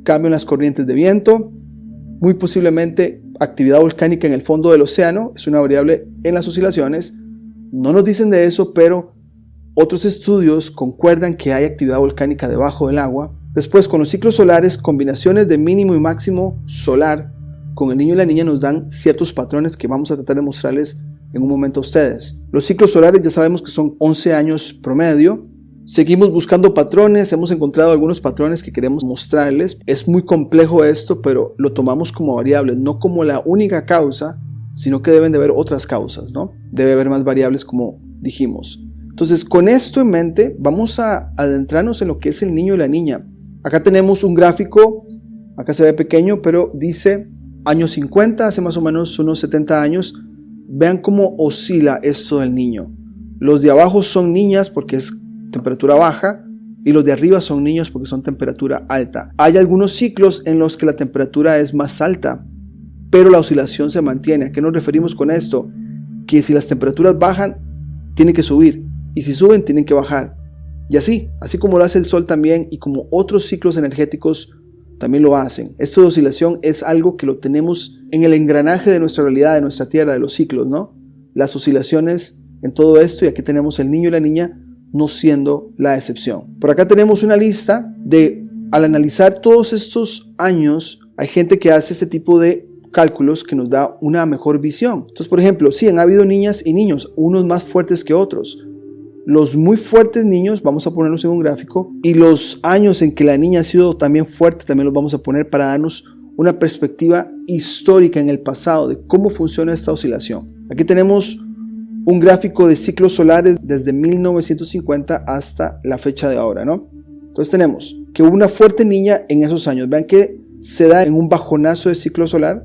Cambio en las corrientes de viento. Muy posiblemente actividad volcánica en el fondo del océano. Es una variable en las oscilaciones. No nos dicen de eso, pero otros estudios concuerdan que hay actividad volcánica debajo del agua. Después, con los ciclos solares, combinaciones de mínimo y máximo solar con el niño y la niña nos dan ciertos patrones que vamos a tratar de mostrarles en un momento a ustedes. Los ciclos solares ya sabemos que son 11 años promedio. Seguimos buscando patrones, hemos encontrado algunos patrones que queremos mostrarles. Es muy complejo esto, pero lo tomamos como variables, no como la única causa, sino que deben de haber otras causas, ¿no? Debe haber más variables como dijimos. Entonces, con esto en mente, vamos a adentrarnos en lo que es el niño y la niña. Acá tenemos un gráfico, acá se ve pequeño, pero dice años 50, hace más o menos unos 70 años. Vean cómo oscila esto del niño. Los de abajo son niñas porque es temperatura baja y los de arriba son niños porque son temperatura alta. Hay algunos ciclos en los que la temperatura es más alta, pero la oscilación se mantiene. ¿A qué nos referimos con esto? Que si las temperaturas bajan, tienen que subir, y si suben, tienen que bajar. Y así como lo hace el Sol también, y como otros ciclos energéticos también lo hacen. Esto de oscilación es algo que lo tenemos en el engranaje de nuestra realidad, de nuestra Tierra, de los ciclos, ¿no? Las oscilaciones en todo esto, y aquí tenemos el niño y la niña no siendo la excepción. Por acá tenemos una lista de, al analizar todos estos años, hay gente que hace este tipo de cálculos que nos da una mejor visión. Entonces, por ejemplo, sí, han habido niñas y niños, unos más fuertes que otros. Los muy fuertes niños, vamos a ponerlos en un gráfico, y los años en que la niña ha sido también fuerte, también los vamos a poner para darnos una perspectiva histórica en el pasado de cómo funciona esta oscilación. Aquí tenemos un gráfico de ciclos solares desde 1950 hasta la fecha de ahora, ¿no? Entonces tenemos que hubo una fuerte niña en esos años. Vean que se da en un bajonazo de ciclo solar.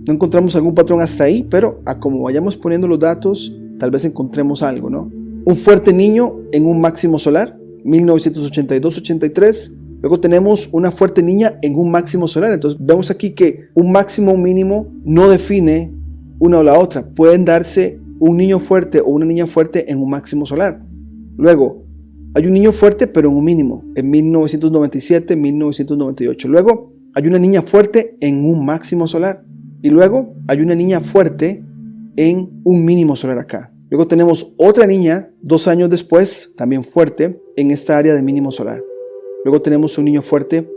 No encontramos algún patrón hasta ahí, pero a como vayamos poniendo los datos, tal vez encontremos algo, ¿no? Un fuerte niño en un máximo solar, 1982-83. Luego tenemos una fuerte niña en un máximo solar. Entonces vemos aquí que un máximo o un mínimo no define una o la otra. Pueden darse un niño fuerte o una niña fuerte en un máximo solar. Luego hay un niño fuerte pero en un mínimo, en 1997-1998. Luego hay una niña fuerte en un máximo solar. Y luego hay una niña fuerte en un mínimo solar acá. Luego tenemos otra niña 2 años después, también fuerte, en esta área de mínimo solar. Luego tenemos un niño fuerte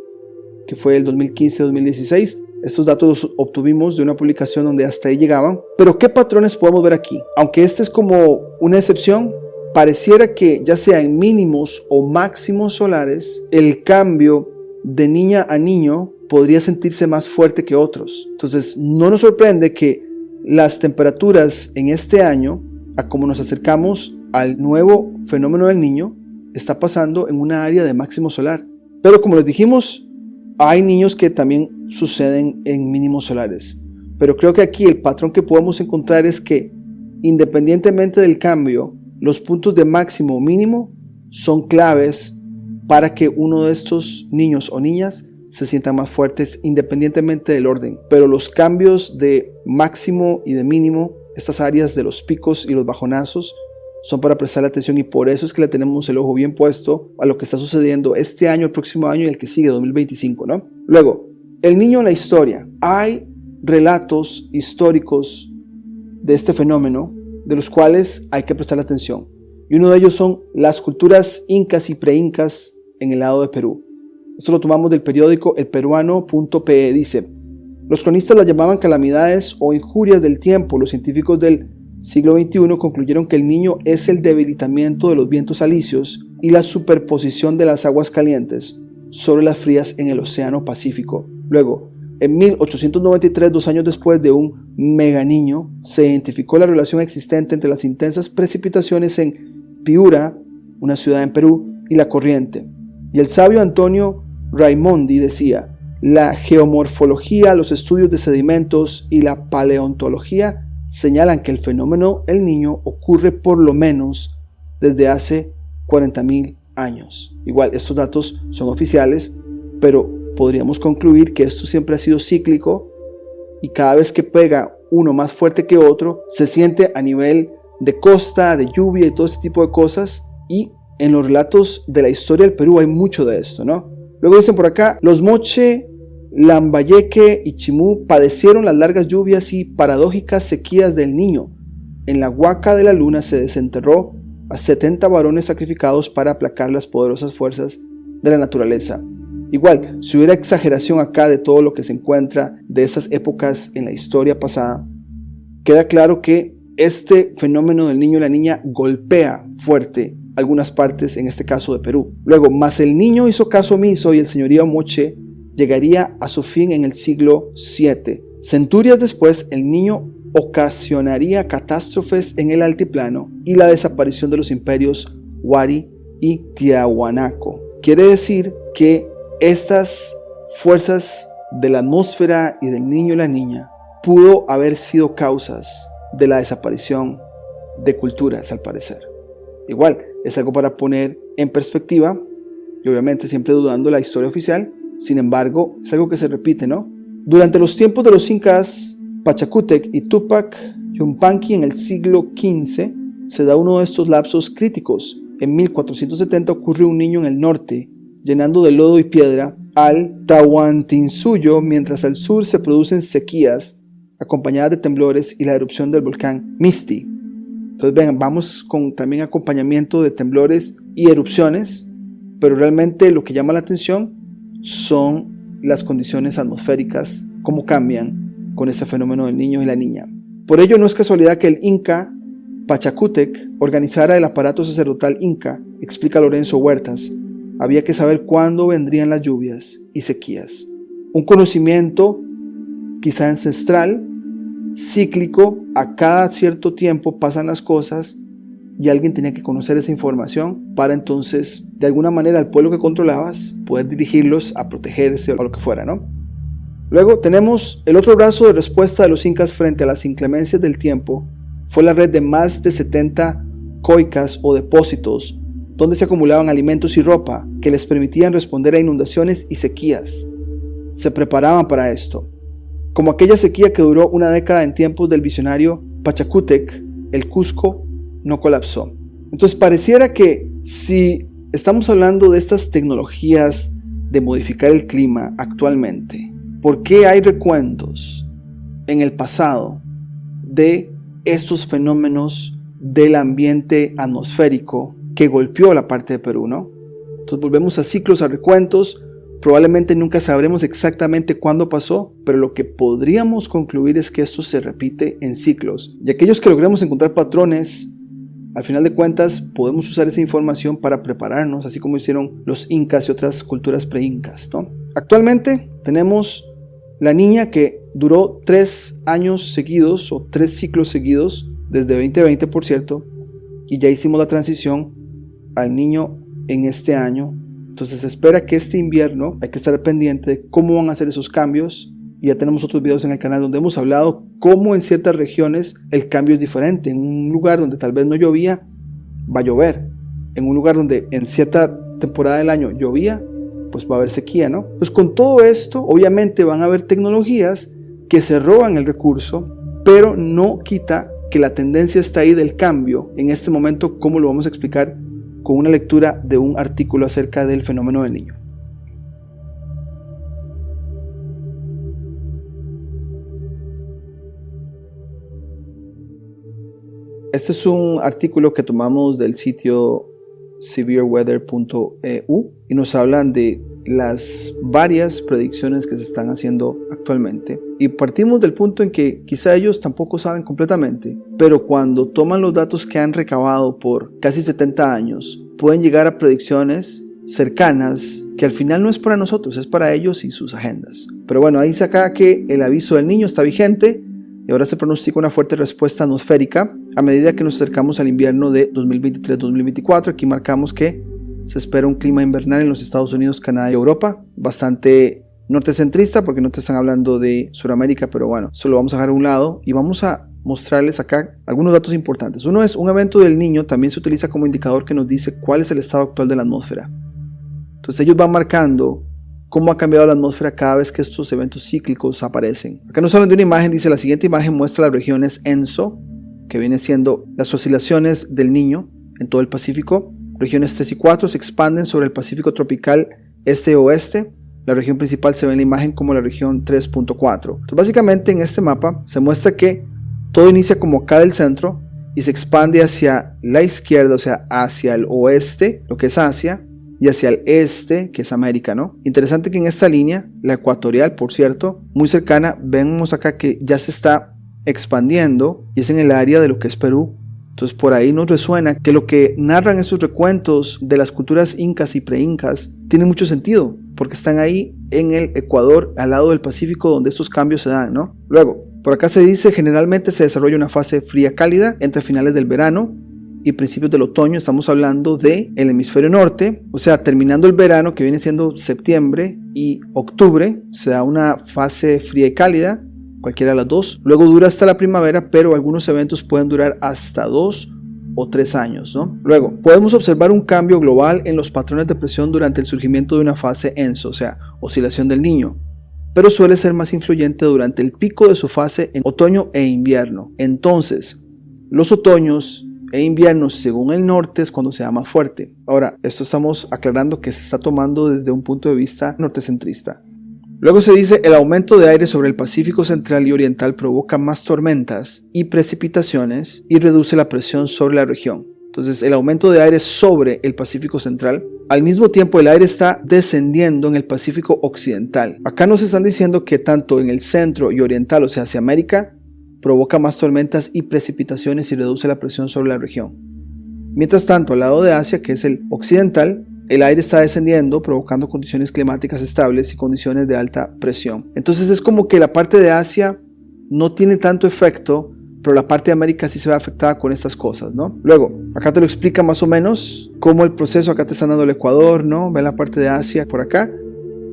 que fue el 2015-2016. Estos datos los obtuvimos de una publicación donde hasta ahí llegaban. Pero ¿qué patrones podemos ver aquí? Aunque este es como una excepción, pareciera que ya sea en mínimos o máximos solares, el cambio de niña a niño podría sentirse más fuerte que otros. Entonces no nos sorprende que las temperaturas en este año, a como nos acercamos al nuevo fenómeno del niño está pasando en una área de máximo solar. Pero como les dijimos, hay niños que también suceden en mínimos solares. Pero creo que aquí el patrón que podemos encontrar es que independientemente del cambio, los puntos de máximo o mínimo son claves para que uno de estos niños o niñas se sientan más fuertes independientemente del orden. Pero los cambios de máximo y de mínimo, estas áreas de los picos y los bajonazos, son para prestar atención, y por eso es que le tenemos el ojo bien puesto a lo que está sucediendo este año, el próximo año y el que sigue, 2025, ¿no? Luego, el niño en la historia. Hay relatos históricos de este fenómeno de los cuales hay que prestar atención. Y uno de ellos son las culturas incas y preincas en el lado de Perú. Esto lo tomamos del periódico elperuano.pe. Dice: los cronistas las llamaban calamidades o injurias del tiempo. Los científicos del siglo XXI concluyeron que el niño es el debilitamiento de los vientos alisios y la superposición de las aguas calientes sobre las frías en el Océano Pacífico. Luego, en 1893, 2 años después de un mega niño, se identificó la relación existente entre las intensas precipitaciones en Piura, una ciudad en Perú, y la corriente. Y el sabio Antonio Raimondi decía: la geomorfología, los estudios de sedimentos y la paleontología señalan que el fenómeno El Niño ocurre por lo menos desde hace 40.000 años. Igual, estos datos son oficiales, pero podríamos concluir que esto siempre ha sido cíclico, y cada vez que pega uno más fuerte que otro, se siente a nivel de costa, de lluvia y todo ese tipo de cosas. Y en los relatos de la historia del Perú hay mucho de esto, ¿no? Luego dicen por acá: los Moche, Lambayeque y Chimú padecieron las largas lluvias y paradójicas sequías del Niño. En la Huaca de la Luna se desenterró a 70 varones sacrificados para aplacar las poderosas fuerzas de la naturaleza. Igual, si hubiera exageración acá de todo lo que se encuentra de esas épocas en la historia pasada, queda claro que este fenómeno del niño y la niña golpea fuerte algunas partes, en este caso de Perú. Luego, más el niño hizo caso omiso y el señorío Moche llegaría a su fin en el siglo VII. Centurias después, el niño ocasionaría catástrofes en el altiplano y la desaparición de los imperios Huari y Tiahuanaco. Quiere decir que estas fuerzas de la atmósfera y del niño y la niña pudo haber sido causas de la desaparición de culturas, al parecer. Igual, es algo para poner en perspectiva, y obviamente siempre dudando la historia oficial. Sin embargo, es algo que se repite, ¿no? Durante los tiempos de los incas Pachacútec y Túpac Yupanqui en el siglo XV, se da uno de estos lapsos críticos. En 1470 ocurre un niño en el norte, llenando de lodo y piedra al Tahuantinsuyo, mientras al sur se producen sequías acompañadas de temblores y la erupción del volcán Misti. Entonces vean, vamos con también acompañamiento de temblores y erupciones, pero realmente lo que llama la atención son las condiciones atmosféricas, cómo cambian con ese fenómeno del niño y la niña. Por ello no es casualidad que el inca Pachacútec organizara el aparato sacerdotal inca, explica Lorenzo Huertas. Había que saber cuándo vendrían las lluvias y sequías. Un conocimiento quizá ancestral, cíclico, a cada cierto tiempo pasan las cosas y alguien tenía que conocer esa información para entonces, de alguna manera, al pueblo que controlabas, poder dirigirlos a protegerse o lo que fuera, ¿no? Luego tenemos el otro brazo de respuesta de los incas frente a las inclemencias del tiempo. Fue la red de más de 70 coicas o depósitos donde se acumulaban alimentos y ropa que les permitían responder a inundaciones y sequías. Se preparaban para esto. Como aquella sequía que duró una década en tiempos del visionario Pachacútec, el Cusco no colapsó. Entonces pareciera que si estamos hablando de estas tecnologías de modificar el clima actualmente, ¿por qué hay recuentos en el pasado de estos fenómenos del ambiente atmosférico que golpeó la parte de Perú, ¿no? Entonces volvemos a ciclos, a recuentos. Probablemente nunca sabremos exactamente cuándo pasó, pero lo que podríamos concluir es que esto se repite en ciclos. Y aquellos que logremos encontrar patrones, al final de cuentas podemos usar esa información para prepararnos, así como hicieron los incas y otras culturas preincas, ¿no? Actualmente tenemos la niña que duró 3 años seguidos o 3 ciclos seguidos, desde 2020 por cierto, y ya hicimos la transición al niño en este año. Entonces se espera que este invierno hay que estar pendiente de cómo van a ser esos cambios. Y ya tenemos otros videos en el canal donde hemos hablado cómo en ciertas regiones el cambio es diferente. En un lugar donde tal vez no llovía, va a llover. En un lugar donde en cierta temporada del año llovía, pues va a haber sequía, ¿no? Pues con todo esto, obviamente van a haber tecnologías que se roban el recurso, pero no quita que la tendencia está ahí del cambio. En este momento, ¿cómo lo vamos a explicar? Con una lectura de un artículo acerca del fenómeno del niño. Este es un artículo que tomamos del sitio severeweather.eu y nos hablan de las varias predicciones que se están haciendo actualmente. Y partimos del punto en que quizá ellos tampoco saben completamente, pero cuando toman los datos que han recabado por casi 70 años, pueden llegar a predicciones cercanas que al final no es para nosotros, es para ellos y sus agendas. Pero bueno, ahí saca que el aviso del niño está vigente. Y ahora se pronostica una fuerte respuesta atmosférica a medida que nos acercamos al invierno de 2023-2024. Aquí marcamos que se espera un clima invernal en los Estados Unidos, Canadá y Europa, bastante nortecentrista porque no te están hablando de Sudamérica, pero bueno, eso lo vamos a dejar a un lado y vamos a mostrarles acá algunos datos importantes. Uno es un evento del niño, también se utiliza como indicador que nos dice cuál es el estado actual de la atmósfera. Entonces ellos van marcando cómo ha cambiado la atmósfera cada vez que estos eventos cíclicos aparecen. Acá nos hablan de una imagen, dice la siguiente imagen muestra las regiones ENSO, que viene siendo las oscilaciones del niño en todo el Pacífico. Regiones 3 y 4 se expanden sobre el Pacífico tropical este-oeste. La región principal se ve en la imagen como la región 3.4. Entonces básicamente en este mapa se muestra que todo inicia como acá del centro y se expande hacia la izquierda, o sea, hacia el oeste, lo que es Asia, y hacia el este, que es América, ¿no? Interesante que en esta línea, la ecuatorial, por cierto, muy cercana, vemos acá que ya se está expandiendo y es en el área de lo que es Perú. Entonces por ahí nos resuena que lo que narran esos recuentos de las culturas incas y preincas tiene mucho sentido, porque están ahí en el Ecuador, al lado del Pacífico, donde estos cambios se dan, ¿no? Luego, por acá se dice, generalmente se desarrolla una fase fría cálida entre finales del verano y principios del otoño. Estamos hablando del hemisferio norte, o sea, terminando el verano, que viene siendo septiembre, y octubre, se da una fase fría y cálida, cualquiera de las dos. Luego dura hasta la primavera, pero algunos eventos pueden durar hasta 2 o 3 años, ¿no? Luego, podemos observar un cambio global en los patrones de presión durante el surgimiento de una fase ENSO, o sea, oscilación del niño, pero suele ser más influyente durante el pico de su fase en otoño e invierno. Entonces, los otoños e inviernos según el norte es cuando se da más fuerte. Ahora, esto estamos aclarando que se está tomando desde un punto de vista nortecentrista. Luego se dice, el aumento de aire sobre el Pacífico central y oriental provoca más tormentas y precipitaciones y reduce la presión sobre la región. Entonces, el aumento de aire sobre el Pacífico central, al mismo tiempo el aire está descendiendo en el Pacífico occidental. Acá nos están diciendo que tanto en el centro y oriental, o sea, hacia América, provoca más tormentas y precipitaciones y reduce la presión sobre la región. Mientras tanto, al lado de Asia, que es el occidental, el aire está descendiendo, provocando condiciones climáticas estables y condiciones de alta presión. Entonces es como que la parte de Asia no tiene tanto efecto, pero la parte de América sí se ve afectada con estas cosas, ¿no? Luego, acá te lo explica más o menos cómo el proceso, acá te están dando el Ecuador, ¿no? Ve la parte de Asia por acá,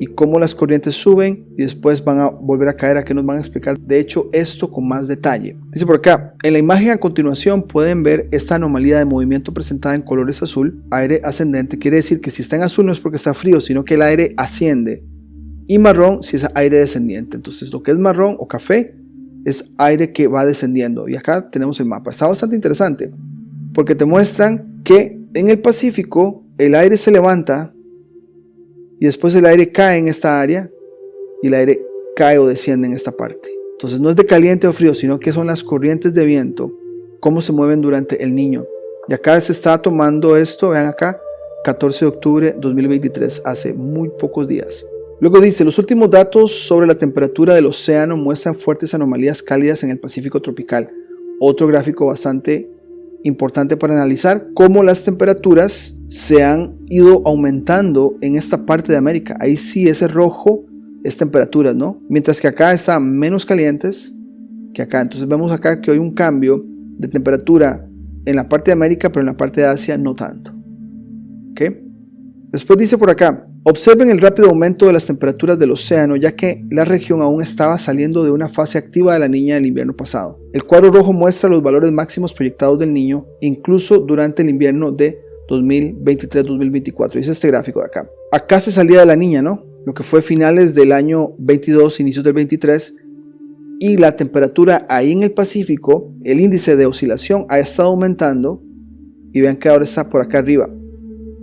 y cómo las corrientes suben y después van a volver a caer. Aquí nos van a explicar de hecho esto con más detalle. Dice por acá, en la imagen a continuación pueden ver esta anomalía de movimiento presentada en colores azul, aire ascendente. Quiere decir que si está en azul no es porque está frío, sino que el aire asciende, y marrón si es aire descendiente. Entonces lo que es marrón o café es aire que va descendiendo, y acá tenemos el mapa. Está bastante interesante porque te muestran que en el Pacífico el aire se levanta y después el aire cae en esta área y el aire cae o desciende en esta parte. Entonces no es de caliente o frío, sino que son las corrientes de viento, cómo se mueven durante el niño. Y acá se está tomando esto, vean acá, 14 de octubre 2023, hace muy pocos días. Luego dice, los últimos datos sobre la temperatura del océano muestran fuertes anomalías cálidas en el Pacífico tropical. Otro gráfico bastante importante para analizar cómo las temperaturas se han ido aumentando en esta parte de América. Ahí sí ese rojo es temperaturas, ¿no? Mientras que acá están menos calientes que acá. Entonces vemos acá que hay un cambio de temperatura en la parte de América, pero en la parte de Asia no tanto. ¿Okay? Después dice por acá, observen el rápido aumento de las temperaturas del océano, ya que la región aún estaba saliendo de una fase activa de la niña del invierno pasado. El cuadro rojo muestra los valores máximos proyectados del niño, incluso durante el invierno de 2023-2024. Dice este gráfico de acá. Acá se salía de la niña, ¿no? Lo que fue finales del año 22, inicios del 23. Y la temperatura ahí en el Pacífico, el índice de oscilación ha estado aumentando. Y vean que ahora está por acá arriba.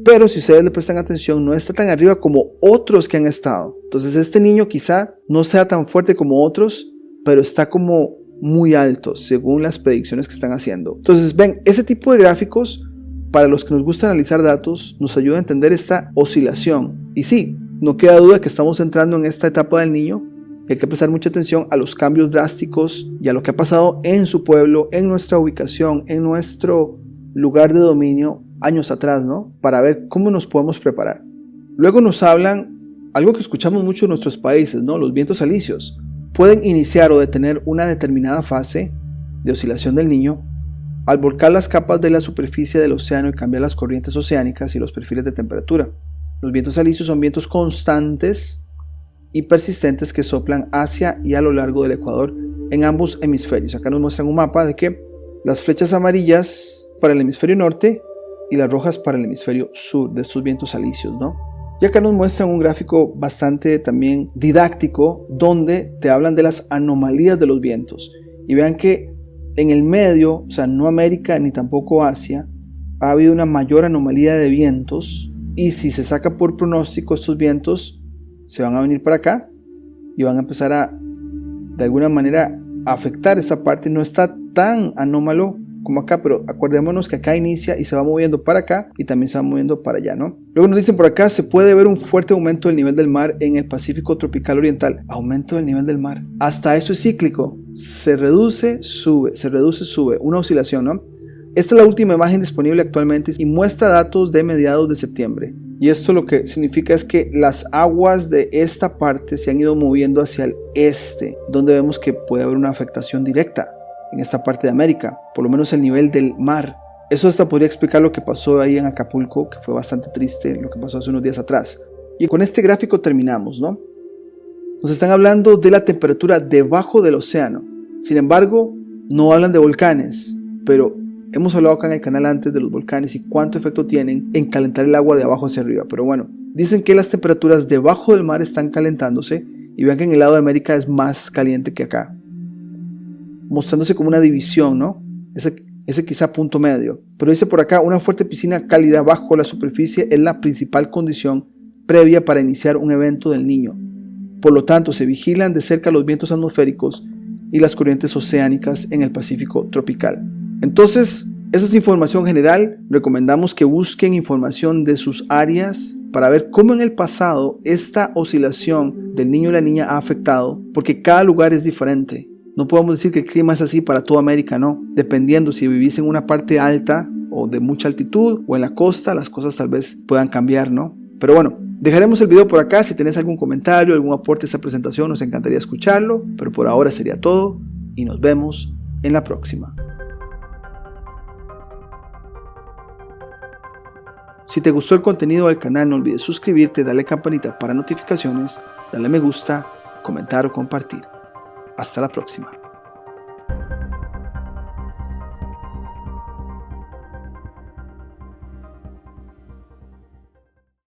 Pero si ustedes le prestan atención, no está tan arriba como otros que han estado. Entonces este niño quizá no sea tan fuerte como otros, pero está como muy alto según las predicciones que están haciendo. Entonces ven, ese tipo de gráficos, para los que nos gusta analizar datos, nos ayuda a entender esta oscilación. Y sí, no queda duda que estamos entrando en esta etapa del niño. Hay que prestar mucha atención a los cambios drásticos y a lo que ha pasado en su pueblo, en nuestra ubicación, en nuestro lugar de dominio años atrás, ¿no? Para ver cómo nos podemos preparar. Luego nos hablan algo que escuchamos mucho en nuestros países, ¿no? Los vientos alisios pueden iniciar o detener una determinada fase de oscilación del niño al volcar las capas de la superficie del océano y cambiar las corrientes oceánicas y los perfiles de temperatura. Los vientos alisios son vientos constantes y persistentes que soplan hacia y a lo largo del ecuador en ambos hemisferios. Acá nos muestran un mapa de que las flechas amarillas para el hemisferio norte y las rojas para el hemisferio sur de estos vientos alisios, ¿no? Y acá nos muestran un gráfico bastante también didáctico donde te hablan de las anomalías de los vientos. Y vean que en el medio, o sea, no América ni tampoco Asia, ha habido una mayor anomalía de vientos. Y si se saca por pronóstico, estos vientos se van a venir para acá y van a empezar a, de alguna manera, a afectar esa parte. No está tan anómalo como acá, pero acordémonos que acá inicia y se va moviendo para acá y también se va moviendo para allá, ¿no? Luego nos dicen por acá, se puede ver un fuerte aumento del nivel del mar en el Pacífico tropical oriental. Aumento del nivel del mar. Hasta eso es cíclico. Se reduce, sube, se reduce, sube. Una oscilación, ¿no? Esta es la última imagen disponible actualmente y muestra datos de mediados de septiembre. Y esto lo que significa es que las aguas de esta parte se han ido moviendo hacia el este, donde vemos que puede haber una afectación directa en esta parte de América, por lo menos el nivel del mar. Eso hasta podría explicar lo que pasó ahí en Acapulco, que fue bastante triste, lo que pasó hace unos días atrás. Y con este gráfico terminamos, ¿no? Nos están hablando de la temperatura debajo del océano. Sin embargo, no hablan de volcanes, pero hemos hablado acá en el canal antes de los volcanes y cuánto efecto tienen en calentar el agua de abajo hacia arriba. Pero bueno, dicen que las temperaturas debajo del mar están calentándose y vean que en el lado de América es más caliente que acá, mostrándose como una división, ¿no? Ese quizá punto medio. Pero dice por acá, una fuerte piscina cálida bajo la superficie es la principal condición previa para iniciar un evento del Niño. Por lo tanto, se vigilan de cerca los vientos atmosféricos y las corrientes oceánicas en el Pacífico tropical. Entonces, esa es información general. Recomendamos que busquen información de sus áreas para ver cómo en el pasado esta oscilación del niño y la niña ha afectado, porque cada lugar es diferente. No podemos decir que el clima es así para toda América, no. Dependiendo si vivís en una parte alta o de mucha altitud o en la costa, las cosas tal vez puedan cambiar, ¿no? Pero bueno, dejaremos el video por acá. Si tenés algún comentario, algún aporte a esta presentación, nos encantaría escucharlo. Pero por ahora sería todo y nos vemos en la próxima. Si te gustó el contenido del canal, no olvides suscribirte, darle campanita para notificaciones, darle me gusta, comentar o compartir. Hasta la próxima.